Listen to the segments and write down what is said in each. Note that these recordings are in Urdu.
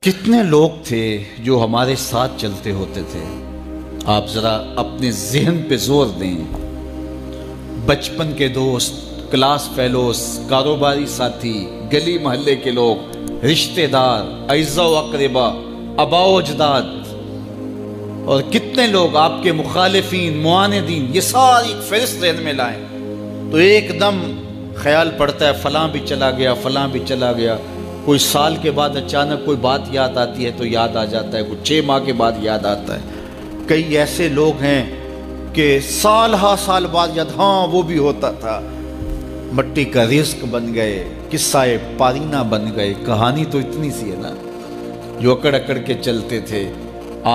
کتنے لوگ تھے جو ہمارے ساتھ چلتے ہوتے تھے؟ آپ ذرا اپنے ذہن پہ زور دیں۔ بچپن کے دوست، کلاس فیلوز، کاروباری ساتھی، گلی محلے کے لوگ، رشتہ دار، اعزاء و اقربا، آباء و اجداد، اور کتنے لوگ آپ کے مخالفین، معاندین، یہ ساری فہرست ذہن میں لائیں تو ایک دم خیال پڑتا ہے فلاں بھی چلا گیا، فلاں بھی چلا گیا۔ کوئی سال کے بعد اچانک کوئی بات یاد آتی ہے تو یاد آ جاتا ہے، کوئی 6 ماہ کے بعد یاد آتا ہے۔ کئی ایسے لوگ ہیں کہ سال ہا سال بعد یاد، ہاں وہ بھی ہوتا تھا۔ مٹی کا رزق بن گئے، قصہ پارینہ بن گئے۔ کہانی تو اتنی سی ہے نا، جو اکڑ اکڑ کے چلتے تھے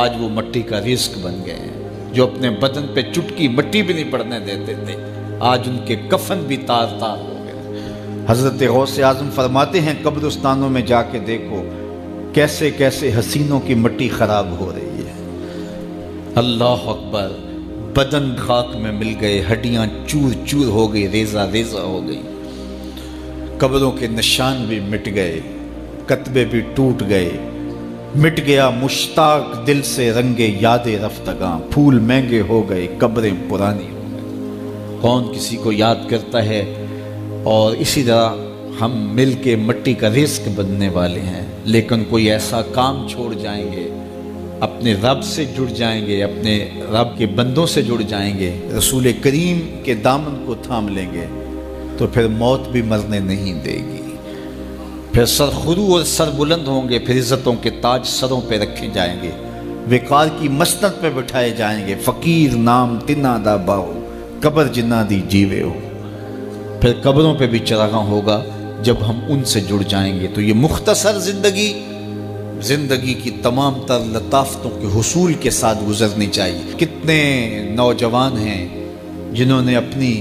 آج وہ مٹی کا رزق بن گئے ہیں۔ جو اپنے بدن پہ چٹکی مٹی بھی نہیں پڑنے دیتے تھے آج ان کے کفن بھی تار تار ہو گئے۔ حضرت غوث اعظم فرماتے ہیں قبرستانوں میں جا کے دیکھو کیسے کیسے حسینوں کی مٹی خراب ہو رہی ہے۔ اللہ اکبر، بدن خاک میں مل گئے، ہڈیاں چور چور ہو گئی، ریزہ ریزہ ہو گئی، قبروں کے نشان بھی مٹ گئے، کتبے بھی ٹوٹ گئے، مٹ گیا مشتاق دل سے رنگ یاد رفتگاں، پھول مہنگے ہو گئے، قبریں پرانی ہو گئی۔ کون کسی کو یاد کرتا ہے؟ اور اسی طرح ہم مل کے مٹی کا رزق بننے والے ہیں، لیکن کوئی ایسا کام چھوڑ جائیں گے، اپنے رب سے جڑ جائیں گے، اپنے رب کے بندوں سے جڑ جائیں گے، رسول کریم کے دامن کو تھام لیں گے تو پھر موت بھی مرنے نہیں دے گی۔ پھر سر خرو اور سر بلند ہوں گے، پھر عزتوں کے تاج سروں پہ رکھے جائیں گے، وقار کی مسند پہ بٹھائے جائیں گے۔ فقیر نام تنا دا باؤ، قبر جنہ دی جیوے ہو۔ پھر قبروں پہ بھی چراغاں ہوگا جب ہم ان سے جڑ جائیں گے۔ تو یہ مختصر زندگی کی تمام تر لطافتوں کے حصول کے ساتھ گزرنی چاہیے۔ کتنے نوجوان ہیں جنہوں نے اپنی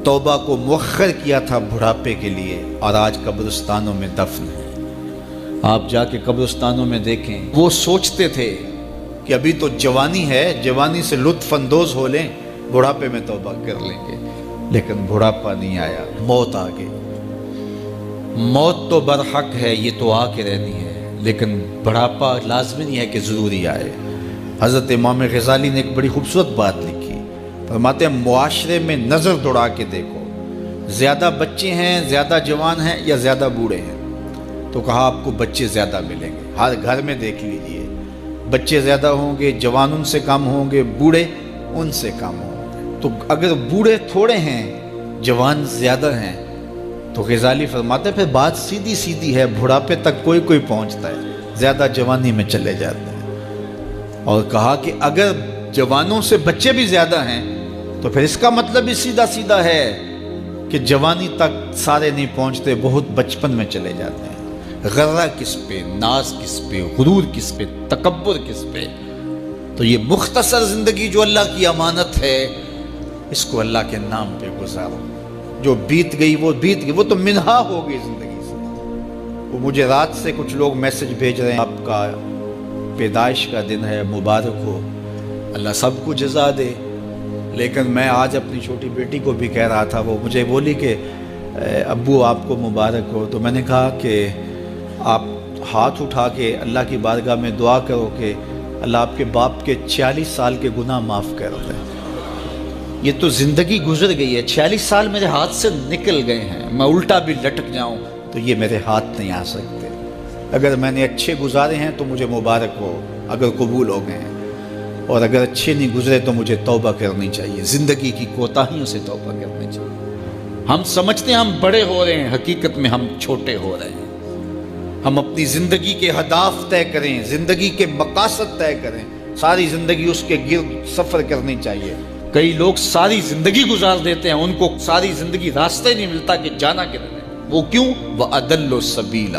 توبہ کو مؤخر کیا تھا بڑھاپے کے لیے، اور آج قبرستانوں میں دفن ہیں۔ آپ جا کے قبرستانوں میں دیکھیں، وہ سوچتے تھے کہ ابھی تو جوانی ہے، جوانی سے لطف اندوز ہو لیں، بڑھاپے میں توبہ کر لیں گے، لیکن بڑھاپا نہیں آیا، موت آ گئی۔ موت تو برحق ہے، یہ تو آ کے رہنی ہے، لیکن بڑھاپا لازمی نہیں ہے کہ ضروری آئے۔ حضرت امام غزالی نے ایک بڑی خوبصورت بات لکھی، فرماتے ہیں معاشرے میں نظر دوڑا کے دیکھو، زیادہ بچے ہیں، زیادہ جوان ہیں یا زیادہ بوڑھے ہیں؟ تو کہا آپ کو بچے زیادہ ملیں گے۔ ہر گھر میں دیکھ لیجئے، بچے زیادہ ہوں گے، جوان ان سے کم ہوں گے، بوڑھے ان سے کم ہوں گے۔ تو اگر بوڑھے تھوڑے ہیں، جوان زیادہ ہیں، تو غزالی فرماتے ہیں پھر بات سیدھی سیدھی ہے، بڑھاپے تک کوئی کوئی پہنچتا ہے، زیادہ جوانی میں چلے جاتے ہیں۔ اور کہا کہ اگر جوانوں سے بچے بھی زیادہ ہیں تو پھر اس کا مطلب بھی سیدھا سیدھا ہے کہ جوانی تک سارے نہیں پہنچتے، بہت بچپن میں چلے جاتے ہیں۔ غرہ کس پہ، ناز کس پہ، غرور کس پہ، تکبر کس پہ؟ تو یہ مختصر زندگی جو اللہ کی امانت ہے، اس کو اللہ کے نام پہ گزارو۔ جو بیت گئی وہ بیت گئی، وہ تو منہا ہو گئی زندگی سے۔ وہ مجھے رات سے کچھ لوگ میسج بھیج رہے ہیں، آپ کا پیدائش کا دن ہے، مبارک ہو، اللہ سب کو جزا دے۔ لیکن میں آج اپنی چھوٹی بیٹی کو بھی کہہ رہا تھا، وہ مجھے بولی کہ ابو آپ کو مبارک ہو۔ تو میں نے کہا کہ آپ ہاتھ اٹھا کے اللہ کی بارگاہ میں دعا کرو کہ اللہ آپ کے باپ کے 46 سال کے گناہ معاف کر دے۔ یہ تو زندگی گزر گئی ہے، 46 سال میرے ہاتھ سے نکل گئے ہیں، میں الٹا بھی لٹک جاؤں تو یہ میرے ہاتھ نہیں آ سکتے۔ اگر میں نے اچھے گزارے ہیں تو مجھے مبارک ہو اگر قبول ہو گئے ہیں، اور اگر اچھے نہیں گزرے تو مجھے توبہ کرنی چاہیے، زندگی کی کوتاہیوں سے توبہ کرنی چاہیے۔ ہم سمجھتے ہیں ہم بڑے ہو رہے ہیں، حقیقت میں ہم چھوٹے ہو رہے ہیں۔ ہم اپنی زندگی کے اہداف طے کریں، زندگی کے مقاصد طے کریں، ساری زندگی اس کے گرد سفر کرنی چاہیے۔ کئی لوگ ساری زندگی گزار دیتے ہیں، ان کو ساری زندگی راستہ ہی نہیں ملتا کہ جانا کدھر ہے۔ وہ کیوں؟ وَأَضَلُّ السَّبِيلَ،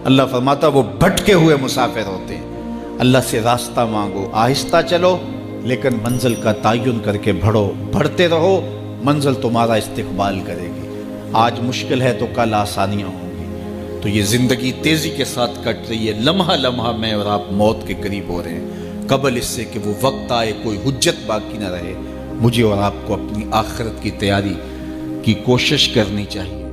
اللہ فرماتا وہ بھٹکے ہوئے مسافر ہوتے ہیں۔ اللہ سے راستہ مانگو، آہستہ چلو لیکن منزل کا تعین کر کے بڑھو، بڑھتے رہو، منزل تمہارا استقبال کرے گی۔ آج مشکل ہے تو کل آسانیاں ہوں گی۔ تو یہ زندگی تیزی کے ساتھ کٹ رہی ہے، لمحہ لمحہ میں اور آپ موت کے قریب ہو رہے ہیں۔ قبل اس سے کہ وہ وقت آئے کوئی حجت باقی نہ رہے، مجھے اور آپ کو اپنی آخرت کی تیاری کی کوشش کرنی چاہیے۔